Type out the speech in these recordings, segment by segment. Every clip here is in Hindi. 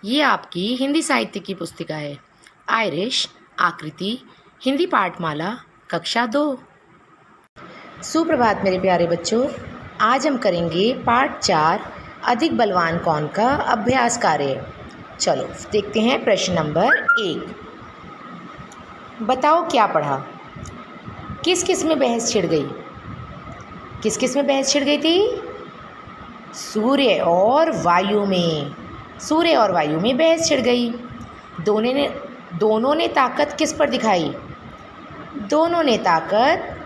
ये आपकी हिंदी साहित्य की पुस्तिका है। आयरिश आकृति हिंदी पाठमाला कक्षा 2। सुप्रभात मेरे प्यारे बच्चों, आज हम करेंगे पाठ 4 अधिक बलवान कौन का अभ्यास कार्य। चलो देखते हैं प्रश्न नंबर 1। बताओ क्या पढ़ा। किस किस में बहस छिड़ गई? किस किस में बहस छिड़ गई थी? सूर्य और वायु में। सूर्य और वायु में बहस छिड़ गई। दोनों ने ताकत किस पर दिखाई? दोनों ने ताकत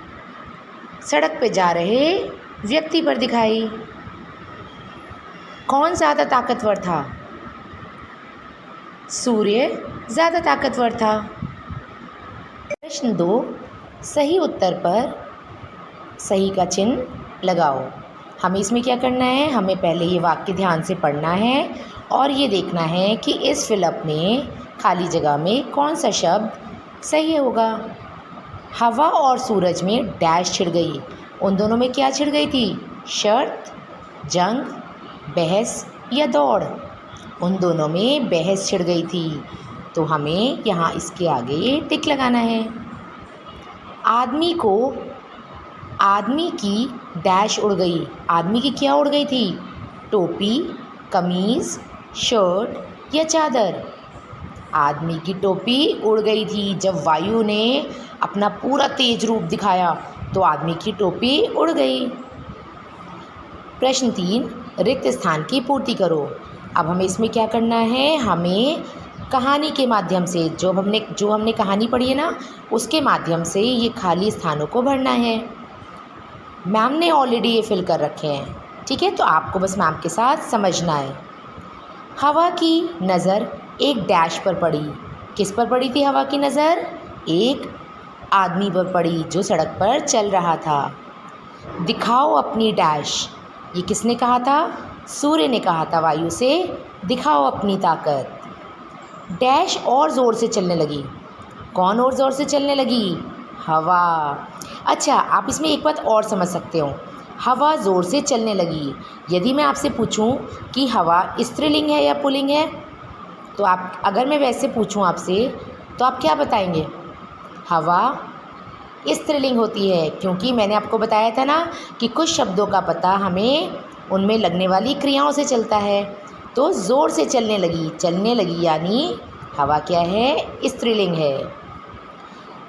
सड़क पे जा रहे व्यक्ति पर दिखाई। कौन ज़्यादा ताकतवर था? सूर्य ज़्यादा ताकतवर था। प्रश्न 2, सही उत्तर पर सही का चिन्ह लगाओ। हमें इसमें क्या करना है? हमें पहले ये वाक्य ध्यान से पढ़ना है और ये देखना है कि इस फिलअप में खाली जगह में कौन सा शब्द सही होगा। हवा और सूरज में डैश छिड़ गई। उन दोनों में क्या छिड़ गई थी? शर्त, जंग, बहस या दौड़? उन दोनों में बहस छिड़ गई थी, तो हमें यहाँ इसके आगे टिक लगाना है। आदमी की डैश उड़ गई। आदमी की क्या उड़ गई थी? टोपी, कमीज़, शर्ट या चादर? आदमी की टोपी उड़ गई थी। जब वायु ने अपना पूरा तेज रूप दिखाया तो आदमी की टोपी उड़ गई। प्रश्न 3, रिक्त स्थान की पूर्ति करो। अब हमें इसमें क्या करना है? हमें कहानी के माध्यम से जो हमने कहानी पढ़ी है ना, उसके माध्यम से ये खाली स्थानों को भरना है। मैम ने ऑलरेडी ये फिल कर रखे हैं, ठीक है? तो आपको बस मैम के साथ समझना है। हवा की नज़र एक डैश पर पड़ी। किस पर पड़ी थी हवा की नज़र? एक आदमी पर पड़ी जो सड़क पर चल रहा था। दिखाओ अपनी डैश। ये किसने कहा था? सूर्य ने कहा था वायु से, दिखाओ अपनी ताकत। डैश और ज़ोर से चलने लगी। कौन और ज़ोर से चलने लगी? हवा। अच्छा, आप इसमें एक बात और समझ सकते हो। हवा ज़ोर से चलने लगी। यदि मैं आपसे पूछूं कि हवा स्त्रीलिंग है या पुल्लिंग है, तो आप अगर मैं वैसे पूछूं आपसे तो आप क्या बताएंगे? हवा स्त्रीलिंग होती है, क्योंकि मैंने आपको बताया था ना कि कुछ शब्दों का पता हमें उनमें लगने वाली क्रियाओं से चलता है। तो ज़ोर से चलने लगी यानी हवा क्या है? स्त्रीलिंग है।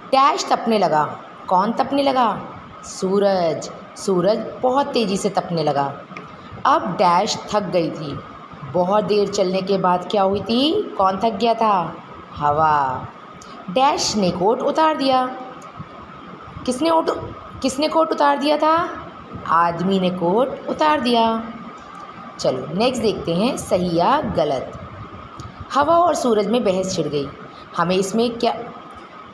डैश तपने लगा। कौन तपने लगा? सूरज। सूरज बहुत तेज़ी से तपने लगा। अब डैश थक गई थी। बहुत देर चलने के बाद क्या हुई थी? कौन थक गया था? हवा। डैश ने कोट उतार दिया। किसने कोट उतार दिया था? आदमी ने कोट उतार दिया। चलो नेक्स्ट देखते हैं, सही या गलत। हवा और सूरज में बहस छिड़ गई। हमें इसमें क्या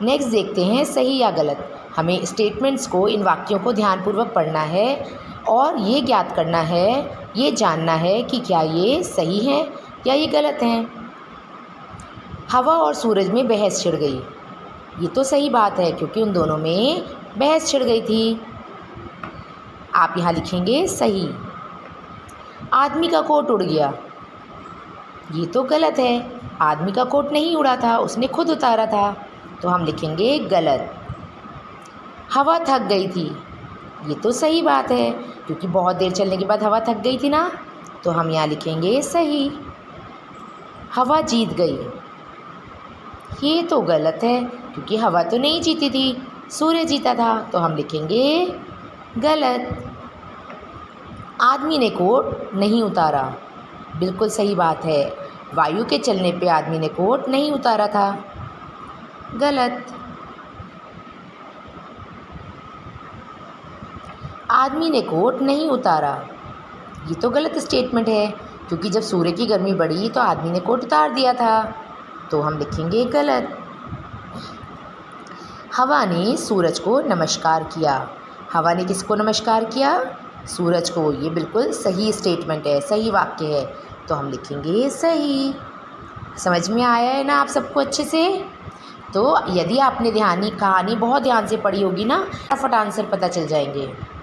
नेक्स्ट देखते हैं, सही या गलत। हमें स्टेटमेंट्स को, इन वाक्यों को ध्यानपूर्वक पढ़ना है और ये ज्ञात करना है, ये जानना है कि क्या ये सही है या ये गलत हैं। हवा और सूरज में बहस छिड़ गई। ये तो सही बात है, क्योंकि उन दोनों में बहस छिड़ गई थी। आप यहाँ लिखेंगे सही। आदमी का कोट उड़ गया। ये तो गलत है। आदमी का कोट नहीं उड़ा था, उसने खुद उतारा था, तो हम लिखेंगे गलत। हवा थक गई थी। ये तो सही बात है, क्योंकि बहुत देर चलने के बाद हवा थक गई थी ना, तो हम यहाँ लिखेंगे सही। हवा जीत गई। ये तो गलत है, क्योंकि हवा तो नहीं जीती थी, सूर्य जीता था, तो हम लिखेंगे गलत। आदमी ने कोट नहीं उतारा। बिल्कुल सही बात है। वायु के चलने पे आदमी ने कोट नहीं उतारा था। गलत। आदमी ने कोट नहीं उतारा। ये तो गलत स्टेटमेंट है, क्योंकि जब सूर्य की गर्मी बढ़ी तो आदमी ने कोट उतार दिया था, तो हम लिखेंगे गलत। हवा ने सूरज को नमस्कार किया। हवा ने किसको नमस्कार किया? सूरज को। ये बिल्कुल सही स्टेटमेंट है, सही वाक्य है, तो हम लिखेंगे सही। समझ में आया है ना आप सबको अच्छे से? तो यदि आपने कहानी बहुत ध्यान से पढ़ी होगी ना, फटाफट आंसर पता चल जाएंगे।